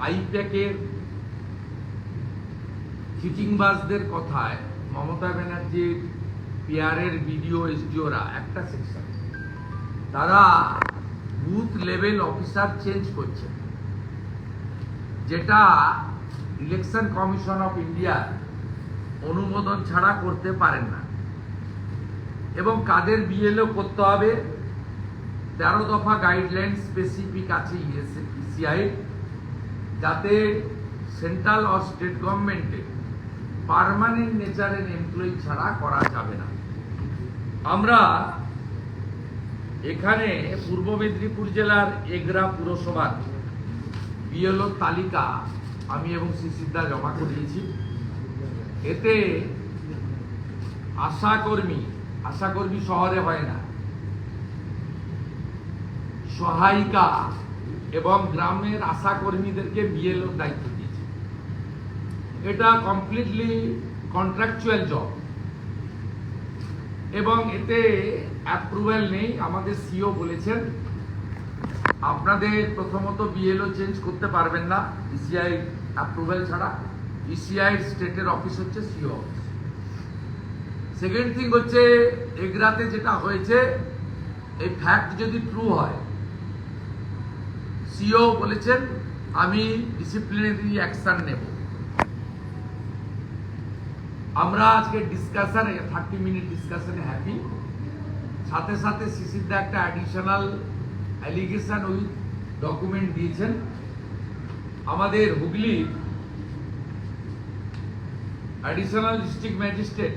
আইপ্যাকের চিটিংবাজদের কথায় মমতা ব্যানার্জির পিআরের বিডিও এসডিওরা একটা সেকশন তারা বুথ লেভেল অফিসার চেঞ্জ করছে, যেটা ইলেকশন কমিশন অফ ইন্ডিয়ার অনুমোদন ছাড়া করতে পারেন না। এবং কাদের বিএলও করতে হবে 13 দফা গাইডলাইন স্পেসিফিক আছে ইসিআই, যাতে সেন্ট্রাল আর স্টেট গভর্নমেন্টে পার্মানেন্ট নেচারের এমপ্লয়ি ছাড়া করা যাবে না। আমরা এখানে পূর্ব মেদিনীপুর জেলার এগরা পুরসভার বিএলও তালিকা আমি এবং শিশিরদা জমা করিয়েছি। এতে আশাকর্মী শহরে হয় না, সহায়িকা এবং গ্রামের আশাকর্মীদেরকে বিএলওর দায়িত্ব দিয়েছে। এটা কমপ্লিটলি কন্ট্রাকচুয়াল জব এবং এতে অ্যাপ্রুভাল নেই। আমাদের সিও বলেছেন আপনাদের প্রথমত বিএলও চেঞ্জ করতে পারবেন না ইসিআই অ্যাপ্রুভাল ছাড়া। ইসিআই স্টেটের অফিস হচ্ছে সিও অফিস। সেকেন্ড থিং হচ্ছে এগরাতে যেটা হয়েছে, এই ফ্যাক্ট যদি ট্রু হয়, সিও বলেছেন আমি ডিসিপ্লিনারি অ্যাকশন নেব। আমরা আজকে ডিসকাশনে 30 মিনিট ডিসকাশনে হ্যাপি। সাথে সাথে শিশিরদা একটা অ্যাডিশনাল অ্যালিগেশন উইথ ডকুমেন্ট দিয়েছেন। আমাদের হুগলি অ্যাডিশনাল ডিস্ট্রিক্ট ম্যাজিস্ট্রেট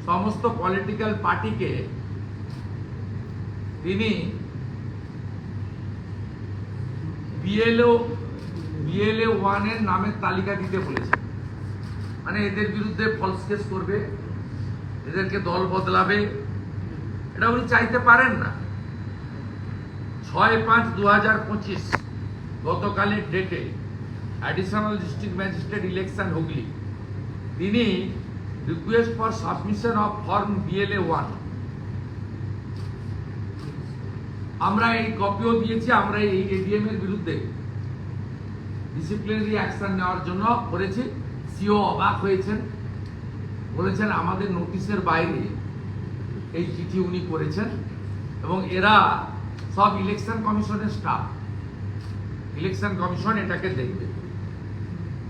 সমস্ত পলিটিক্যাল পার্টিকে তিনি বিএলও 1 এর নামের তালিকা দিতে বলেছেন। মানে এদের বিরুদ্ধে ফলস কেস করবে, এদেরকে দল বদলাবে, এটা উনি চাইতে পারেন না। 6/5/2025 গতকালের ডেটে additional district magistrate election Hooghly তিনি request for submission of form BLA 1 আমরা এই কপিও দিয়েছি। আমরা এই এডিএম এর বিরুদ্ধে ডিসিপ্লিনারি অ্যাকশন নেওয়ার জন্য করেছি। সিও অবাক হয়েছেন, বলেছেন আমাদের নোটিশের বাইরে এই চিঠি উনি করেছেন এবং এরা সব ইলেকশন কমিশনের স্টাফ। ইলেকশন কমিশন এটাকে দেখবে।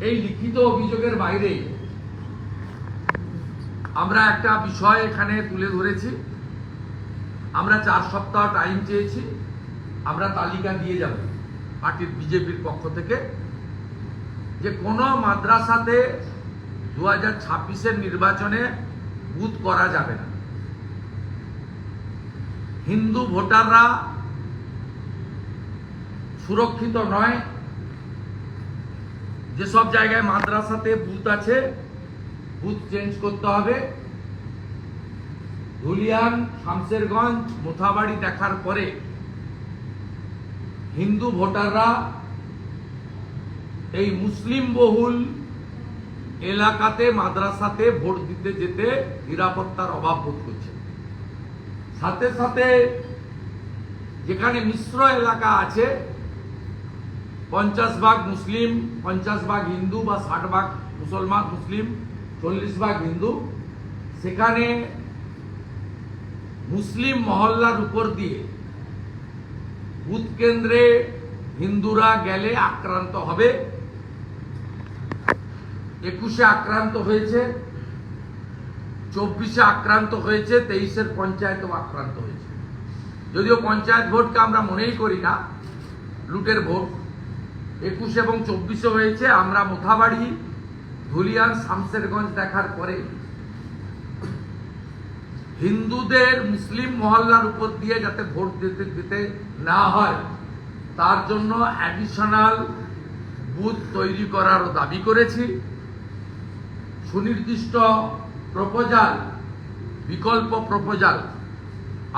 এই লিখিত অভিযোগের বাইরে আমরা একটা বিষয় এখানে তুলে ধরেছি। আমরা 4 সপ্তাহ টাইম চেয়েছি। আমরা তালিকা দিয়ে যাব পার্টির বিজেপির পক্ষ থেকে, যে কোন মাদ্রাসাতে 2026-এর নির্বাচনে বুথ করা যাবে না। হিন্দু ভোটাররা সুরক্ষিত নয়। যেসব জায়গায় মাদ্রাসাতে বুথ আছে বুথ চেঞ্জ করতে হবে। ধুলিয়ান, শামসেরগঞ্জ, মোথাবাড়ি দেখার পরে হিন্দু ভোটাররা এই মুসলিম বহুল এলাকাতে মাদ্রাসাতে ভোট দিতে যেতে নিরাপত্তার অভাব বোধ করছে। সাথে সাথে যেখানে মিশ্র এলাকা আছে, 50 ভাগ মুসলিম, 50 ভাগ হিন্দু বা 60 ভাগ মুসলমান মুসলিম, 40 ভাগ হিন্দু, সেখানে মুসলিম মহল্লার উপর দিয়ে বুথ কেন্দ্রে হিন্দুরা গেলে আক্রান্ত হবে। 21-এ আক্রান্ত হয়েছে, 24-এ আক্রান্ত হয়েছে, 23-এর পঞ্চায়েতেও আক্রান্ত হয়েছে। যদিও পঞ্চায়েত ভোটকে আমরা মনেই করি না, লুটের ভোট। 21 এবং 24-এ হয়েছে। আমরা মোথাবাড়ি, ধুলিয়ান, শামসেরগঞ্জ দেখার পরে হিন্দুদের মুসলিম মহল্লার উপর দিয়ে যাতে ভোট দিতে না হয় তার জন্য অ্যাডিশনাল বুথ তৈরি করারও দাবি করেছি। সুনির্দিষ্ট প্রপোজাল, বিকল্প প্রপোজাল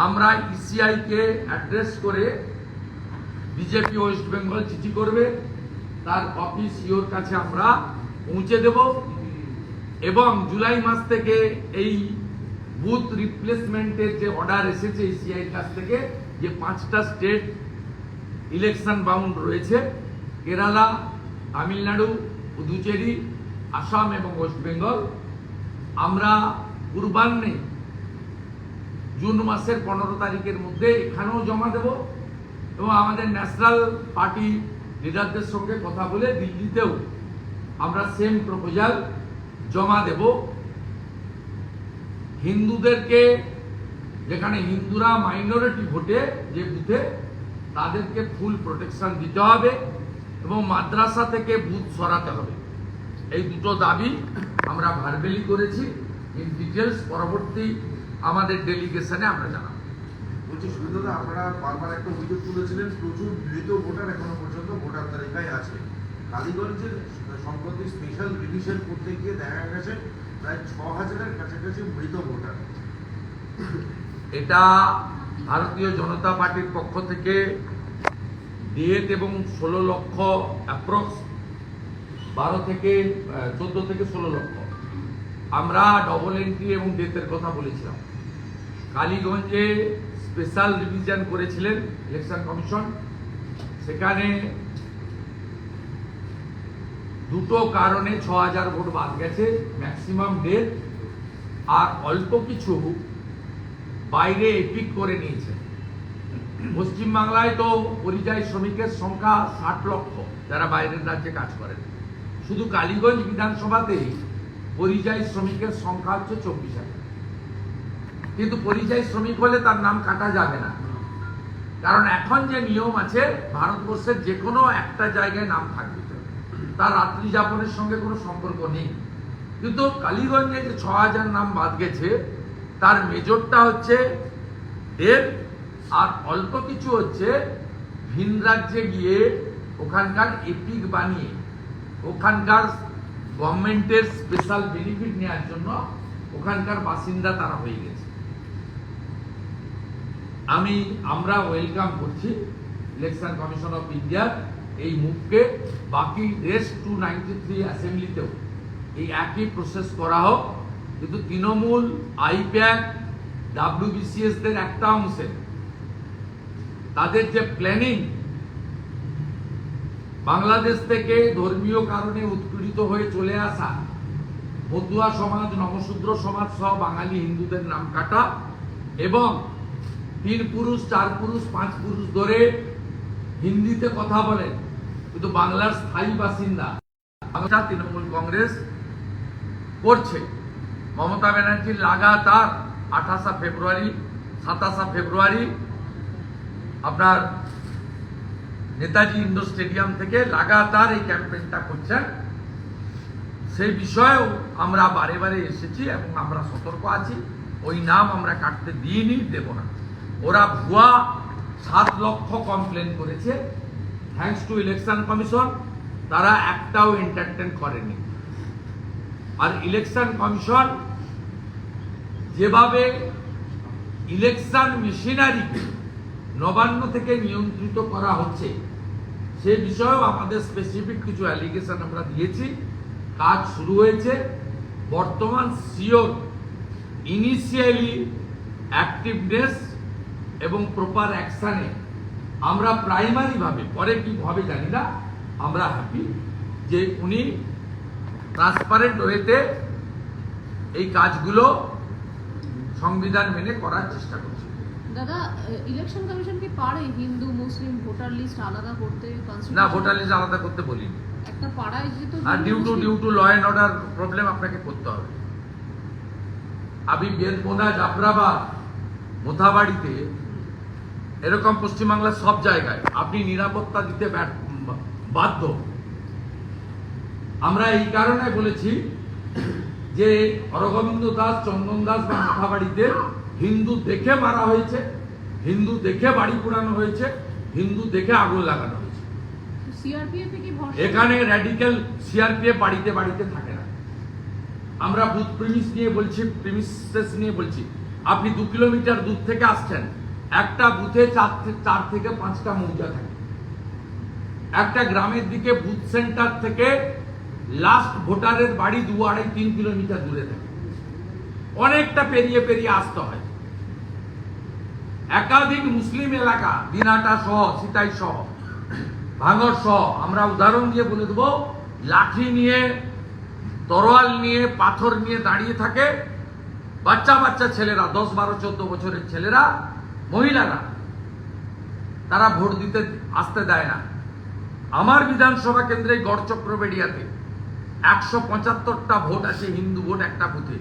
আমরা ইসিআই কে অ্যাড্রেস করে বিজেপি ওয়েস্ট বেঙ্গল চিঠি করবে, তার কপি সিওর কাছে আমরা পৌঁছে দেব এবং জুলাই মাস থেকে এই বুথ রিপ্লেসমেন্টের যে অর্ডার এসেছে ইসিআই কাছ থেকে, যে 5টা স্টেট ইলেকশন বাউন্ড রয়েছে, কেরালা, তামিলনাড়ু, পুদুচেরি, আসাম এবং ওয়েস্ট বেঙ্গল আমরা পূর্বাহ্নে জুন মাসের 15 তারিখের মধ্যে এখানেও জমা দেব এবং আমাদের ন্যাশনাল পার্টি লিডারদের সঙ্গে কথা বলে দিল্লিতেও আমরা সেম প্রপোজাল জমা দেব। হিন্দুদেরকে, যেখানে হিন্দুরা মাইনরিটি ভোটে যে বুথে, তাদেরকে ফুল প্রোটেকশন দিতে হবে এবং মাদ্রাসা থেকে বুথ সরাতে হবে। এই দুটো দাবি আমরা ভার্বেলি করেছি। ইন ডিটেলস পরবর্তী আমাদের ডেলিগেশনে আমরা জানাবো। বলছি সুবিধা, আপনারা বারবার একটা অভিযোগ তুলেছিলেন প্রচুর মৃত ভোটার এখনো পর্যন্ত ভোটার তালিকায় আছে। কালীগঞ্জের সম্প্রতি স্পেশাল রিভিশন করতে গিয়ে দেখা গেছে প্রায় 6000-এর কাছাকাছি মৃত ভোটার। এটা ভারতীয় জনতা পার্টির পক্ষ থেকে ডেট এবং 16 লক্ষ অ্যাপ্রক্স 14 থেকে 16 লক্ষ আমরা ডবল এন্ট্রি এবং ডেথের কথা বলেছিলাম। কালীগঞ্জে স্পেশাল রিভিশন করেছিলেন ইলেকশন কমিশন। সেখানে দুটো কারণে 6000 ভোট বাদ গেছে, ম্যাক্সিমাম ডেথ আর অল্প কিছু বাইরে এপিক করে নিয়েছে। পশ্চিমবাংলায় তো পরিযায়ী শ্রমিকের সংখ্যা 60 লক্ষ যারা বাইরের রাজ্যে কাজ করেন। শুধু কালীগঞ্জ বিধানসভাতেই পরিযায়ী শ্রমিকের সংখ্যা হচ্ছে 24,000। কিন্তু পরিযায়ী শ্রমিক হলে তার নাম কাটা যাবে না, কারণ এখন যে নিয়ম আছে ভারতবর্ষের যে কোনো একটা জায়গায় নাম থাকবে, তার রাত্রি যাপনের সঙ্গে কোনো সম্পর্ক নেই। কিন্তু কালীগঞ্জে যে 6000 নাম বাদ গেছে তার মেজরটা হচ্ছে ডেথ আর অল্প কিছু হচ্ছে ভিন রাজ্যে গিয়ে ওখানকার এপিক বানিয়ে ওখানকার গভর্নমেন্টের স্পেশাল বেনিফিট নেওয়ার জন্য ওখানকার বাসিন্দা তারা হয়ে গেছে। আমরা ওয়েলকাম করছি ইলেকশন কমিশন অফ ইন্ডিয়ার এই মুভকে। বাকি রেস্ট 293 অ্যাসেম্বলিতেও এই একই প্রসেস করা হোক। কিন্তু তৃণমূল, আইপ্যাক, WBCS দের একটা অংশে তাদের যে প্ল্যানিং, বাংলাদেশ থেকে ধর্মীয় কারণে উৎপীড়িত হয়ে চলে আসা মতুয়া সমাজ, নমশূদ্র সমাজ সহ বাঙালি হিন্দুদের নাম কাটা এবং 3 পুরুষ, 4 পুরুষ, 5 পুরুষ ধরে হিন্দিতে কথা বলেন কিন্তু বাংলার স্থায়ী বাসিন্দা তৃণমূল কংগ্রেস করছে। মমতা ব্যানার্জি লাগাতার 28 ফেব্রুয়ারি, 27 ফেব্রুয়ারি আপনার নেতাজি ইন্ডোর স্টেডিয়াম থেকে লাগাতার এই ক্যাম্পেইনটা করছেন। সেই বিষয়েও আমরা বারে বারে এসেছি এবং আমরা সতর্ক আছি। ওই নাম আমরা কাটতে দিইনি, দেব না। ওরা ভুয়া 7 লক্ষ কমপ্লেন করেছে, থ্যাঙ্কস টু ইলেকশন কমিশন তারা একটাও এন্টারটেইন করেনি। আর ইলেকশন কমিশন যেভাবে ইলেকশন মেশিনারিকে নবান্ন থেকে নিয়ন্ত্রিত করা হচ্ছে সে বিষয়েও আমাদের স্পেসিফিক কিছু অ্যালিগেশন আমরা দিয়েছি। কাজ শুরু হয়েছে। বর্তমান সিওর ইনিশিয়ালি অ্যাক্টিভনেস এবং প্রপার অ্যাকশনে আমরা প্রাইমারি ভাবে, পরে কি হবে জানি না, আমরা হ্যাপি যে উনি ট্রান্সপারেন্ট ওয়েতে এই কাজগুলো সংবিধান মেনে করার চেষ্টা করছে। দাদা, ইলেকশন কমিশন কি পারে হিন্দু মুসলিম ভোটার লিস্ট আলাদা করতে? না, ভোটার লিস্ট আলাদা করতে বলিনি। একটা পাড়ায় যেহেতু আর due to law and order problem আপনাকে করতে হবে। আমি বেলপোনা, জাফরাবাদ, মোথাবাড়িতে এরকম পশ্চিমবাংলার সব জায়গায় আপনি নিরাপত্তা দিতে বাধ্য। আমরা এই কারণে বলেছি যে হরগোবিন্দ দাস, চন্দন দাস বা মোথাবাড়িতে হিন্দু দেখে মারা হয়েছে, হিন্দু দেখে বাড়ি পোড়ানো হয়েছে, হিন্দু দেখে আগুন লাগানো হয়েছে। এখানে র্যাডিক্যাল সিআরপিএফ বাড়িতে বাড়িতে থাকে না। আমরা বুথ প্রিমিসেস নিয়ে বলছি। আপনি 2 কিলোমিটার দূর থেকে আসছেন, একটা বুথে 4 থেকে 5টা মৌজা থাকে। একটা গ্রামের দিকে বুথ সেন্টার থেকে লাস্ট ভোটারের বাড়ি 2-2.5-3 কিলোমিটার দূরে থাকে। অনেকটা পেরিয়ে পেরিয়ে আসতে হয়। একাধিক মুসলিম এলাকা, দিনাটা সহ, সিতাই সহ, ভাঙর সহ আমরা উদাহরণ দিয়ে বলে দেবো, লাঠি নিয়ে, তরোয়াল নিয়ে, পাথর নিয়ে দাঁড়িয়ে থাকে বাচ্চা বাচ্চা ছেলেরা, 10, 12, 14 বছরের ছেলেরা, মহিলারা, তারা ভোট দিতে আসতে দেয় না। আমার বিধানসভা কেন্দ্রে গড়চক্রবেড়িয়াতে 175টা ভোট আসে, হিন্দু ভোট একটা বুথে।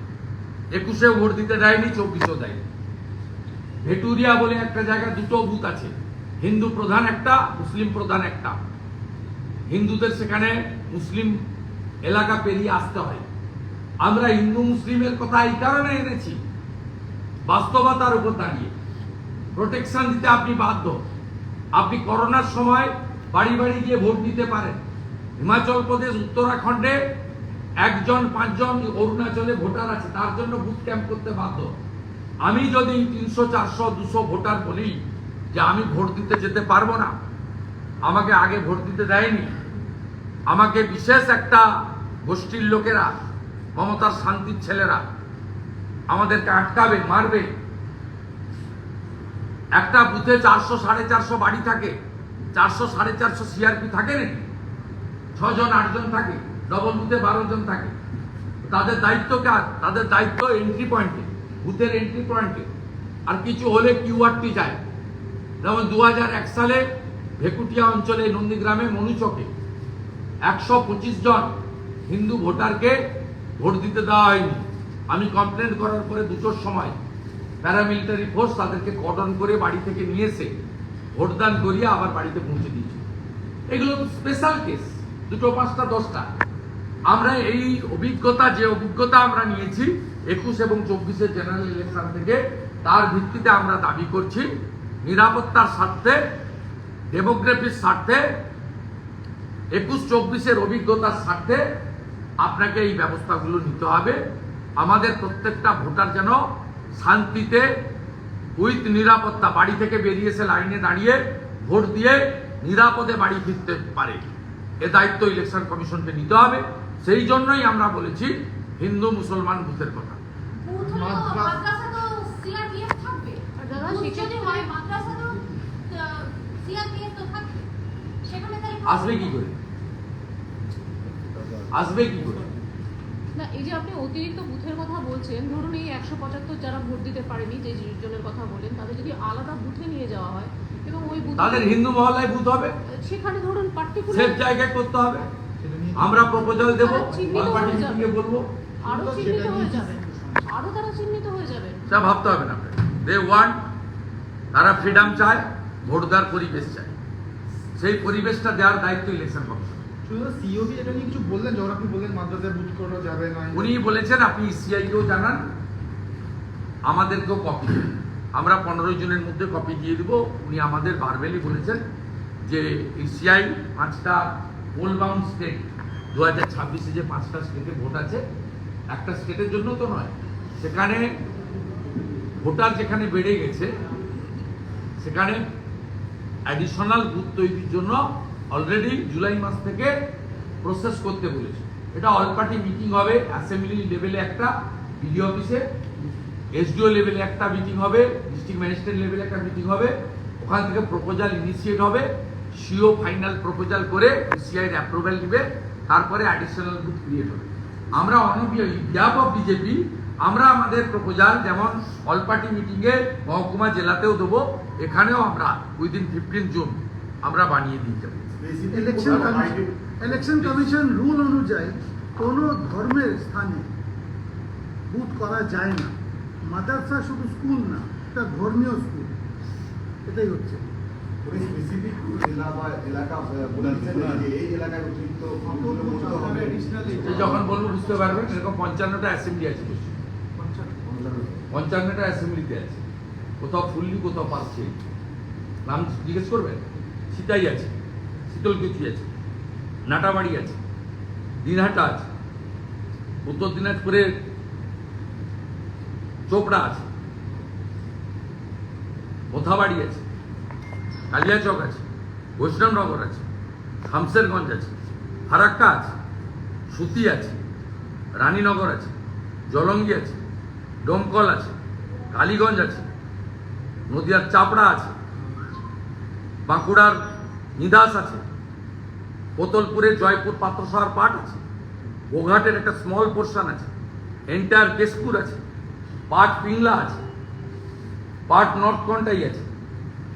21-এ ভোট দিতে দেয়নি, 24-এও দেয়নি। ভেটুরিয়া বলে একটা জায়গায় 2টো বুথ আছে, হিন্দু প্রধান একটা, মুসলিম প্রধান একটা। হিন্দুদের সেখানে মুসলিম এলাকা পেরিয়ে আসতে হয়। আমরা হিন্দু মুসলিমের কথা এই কারণে এনেছি, বাস্তবতার উপর দাঁড়িয়ে প্রোটেকশন দিতে আপনি বাধ্য। আপনি করোনার সময় বাড়ি বাড়ি গিয়ে ভোট দিতে পারেন। হিমাচল প্রদেশ, উত্তরাখণ্ডে 1জন 5জন, অরুণাচলে ভোটার আছে, তার জন্য বুথ ক্যাম্প করতে বাধ্য। আমি যদি 300, 400, 200 ভোটার বলি যে আমি ভোট দিতে যেতে পারবো না, আমাকে আগে ভোট দিতে দেয়নি, আমাকে বিশেষ একটা গোষ্ঠীর লোকেরা, মমতার শান্তির ছেলেরা আমাদেরকে আটকাবে, মারবে। একটা বুথে 400, 450 বাড়ি থাকে, 400, 450 সিআরপি থাকে নাকি? 6 জন 8 জন থাকে, ডবল বুথে 12 জন থাকে। তাদের দায়িত্ব কাজ, তাদের দায়িত্ব এন্ট্রি পয়েন্টে, বুথের এন্ট্রি পয়েন্টে। আর কিছু হলে কিউআরটি যায়। যেমন 2001 সালে ভেকুটিয়া অঞ্চলে, নন্দীগ্রামে, মনুচকে 125 জন হিন্দু ভোটারকে ভোট দিতে দেওয়া হয়নি। আমি কমপ্লেন করার পরে 2টোর সময় প্যারামিলিটারি ফোর্স তাদেরকে কর্ডন করে বাড়ি থেকে নিয়ে এসে ভোটদান করিয়ে আবার বাড়িতে পৌঁছে দিয়েছে। এগুলো স্পেশাল কেস, 2টো, 5টা, 10টা। আমরা এই অভিজ্ঞতা, যে অভিজ্ঞতা আমরা নিয়েছি 21 এবং 24-এর জেনারেল ইলেকশন থেকে, তার ভিত্তিতে আমরা দাবি করছি নিরাপত্তার স্বার্থে, ডেমোগ্রাফির স্বার্থে, 21-24-এর অভিজ্ঞতার স্বার্থে আপনাকে এই ব্যবস্থাগুলো নিতে হবে। আমাদের প্রত্যেকটা ভোটার যেন শান্তিতে, উইথ নিরাপত্তা, বাড়ি থেকে বেরিয়ে এসে লাইনে দাঁড়িয়ে ভোট দিয়ে নিরাপদে বাড়ি ফিরতে পারে। এ দায়িত্ব ইলেকশন কমিশনকে নিতে হবে। সেই জন্যই আমরা বলেছি হিন্দু মুসলমান বুথের কথা। আর দাদা আসবে কি করে, আসবে কি করে? না, এই যে আপনি অতিরিক্ত বুথের কথা বলছেন, ধরুন এই 175 যারা ভোট দিতে পারেনি, যে জনের কথা বলেন, তাদের যদি আলাদা বুথে নিয়ে যাওয়া হয় এবং ওই বুথে তাদের হিন্দু মহল্লায় বুথ হবে, সেখানে ধরুন পার্টিকুলার সেফ জায়গায় করতে হবে। আমরা প্রপোজাল দেবো, চিহ্নিত অল পার্টি হয়ে যাবে। মিটিংয়ে বলবো, আরো চিহ্নিত হয়ে যাবে, আরো তারা চিহ্নিত হয়ে যাবে। সেটা ভাবতে হবে না। দে ওয়ান্ট, তারা ফ্রিডম চায়, ভোটদার পরিবেশ চায়। সেই পরিবেশটা দেওয়ার দায়িত্ব ইলেকশন কমিশন। শুধু সিওবি এটা নিয়ে কিছু বললেন, যখন আপনি বললেন মাদ্রাসায় বুথ করা যাবে না, উনি বলেছেন আপনি ইসিআইকেও জানান, আমাদেরকেও কপি দেবেন। আমরা 15 জনের মধ্যে কপি দিয়ে দেবো। উনি আমাদের ভার্বেলি বলেছেন যে ইসিআই 5টা পোল বাউন্ড স্টেট, 2026-এ যে 5টা স্টেটে ভোট আছে, একটা স্টেটের জন্য তো নয়, সেখানে ভোটার যেখানে বেড়ে গেছে সেখানে অ্যাডিশনাল বুথ তৈরির জন্য অলরেডি জুলাই মাস থেকে প্রসেস করতে বলেছে। এটা অল পার্টি মিটিং হবে, অ্যাসেম্বলি লেভেলে একটা, বিডিও অফিসে, এসডিও লেভেলে একটা মিটিং হবে, ডিস্ট্রিক্ট ম্যাজিস্ট্রেট লেভেলে একটা মিটিং হবে। ওখান থেকে প্রপোজাল ইনিশিয়েট হবে, সিও ফাইনাল প্রপোজাল করে সিআইয়ের অ্যাপ্রুভাল দিবে, তারপরে অ্যাডিশনাল বুথ ক্রিয়েট হবে। আমরা বিহাফ অফ বিজেপি আমরা আমাদের প্রপোজাল যেমন অল পার্টি মিটিংয়ে মহকুমা জেলাতেও দেবো, এখানেও আমরা উইদিন 15 জুন আমরা বানিয়ে দিয়ে যাবো। ইলেকশন কমিশন রুল অনুযায়ী কোনো ধর্মের স্থানে বুথ করা যায় না। মাদ্রাসা শুধু স্কুল না, এটা ধর্মীয় স্কুল, এটাই হচ্ছে। স্পেসিফিক জেলা বা এলাকা বলেছেন যে এই এলাকায় অতিরিক্ত হবে। যখন বলবো বুঝতে পারবেন। এরকম 55টা অ্যাসেম্বলি আছে, 55টা অ্যাসেম্বলিতে আছে, কোথাও ফুললি, কোথাও পাচ্ছে। নাম জিজ্ঞেস করবেন? সীতাই আছে, শীতলকুচি আছে, নাটাবাড়ি আছে, দিনহাটা আছে, উত্তর দিনাজপুরে চোপড়া আছে, মোথাবাড়ি আছে, কালিয়াচক আছে, বৈষ্ণবনগর আছে, শামসেরগঞ্জ আছে, ফারাক্কা আছে, সুতি আছে, রানীনগর আছে, জলঙ্গি আছে, ডোমকল আছে, কালীগঞ্জ আছে, নদিয়ার চাপড়া আছে, বাঁকুড়ার নিদাস আছে, কোতলপুরের জয়পুর পাত্রসাহার পার্ট আছে, গোঘাটের একটা স্মল পোর্শন আছে, এন্টায়ার কেশপুর আছে, পার্ট পিংলা আছে, পার্ট নর্থ কন্টাই আছে,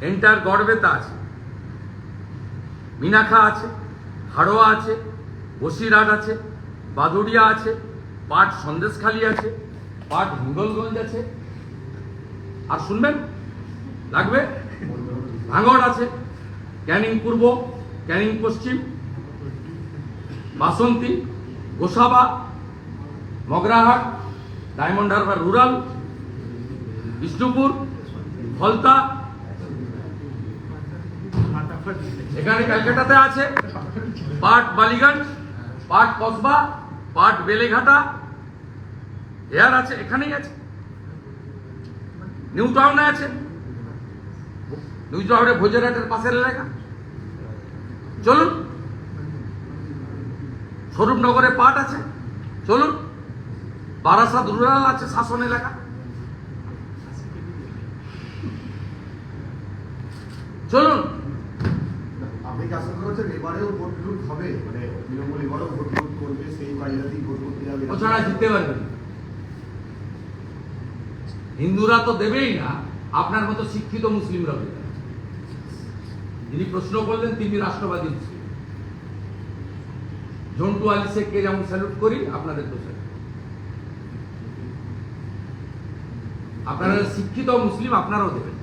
এন্টায়ার গড়বেতা আছে, মিনাখা আছে, হাড়োয়া আছে, বসিরহাট আছে, বাদুড়িয়া আছে, পার্ট সন্দেশখালী আছে, পার্ট হিঙ্গলগঞ্জ আছে, আর শুনবেন লাগবে ভাঙড় আছে, ক্যানিং পূর্ব, ক্যানিং পশ্চিম, বাসন্তী, গোসাবা, মগরাহাট, ডায়মন্ড হারবার রুরাল, বিষ্ণুপুর, ফলতা, এখানে ক্যালকাটাতে আছে, part Ballygunge, part Kasba, part Beleghata, air আছে, এখানেই আছে, নিউ টাউনে আছে, নিউ টাউনে ভোজেরহাটের পাশের এলাকা। চলুন, স্বরূপনগরে পার্ট আছে, চলুন, বারাসাত রুরাল আছে, শাসন এলাকা, চলুন। আপনি কি আশা করছেন এবারেও ভোট লুট হবে, মানে তৃণমূল এবারেও ভোট লুট করবে, সেই বাড়িটাতেই ভোট করতে যাবে? ও ছাড়া জিততে পারবেন না। হিন্দুরা তো দেবেই না, আপনার মতো শিক্ষিত মুসলিমরা দেবে। যিনি প্রশ্ন করলেন তিনি রাষ্ট্রবাদী মুসলিম। ঝন্টু আলী শেখকে যেমন স্যালুট করি, আপনাদের তো স্যালুট। আপনারা শিক্ষিত মুসলিম, আপনারাও দেবেন।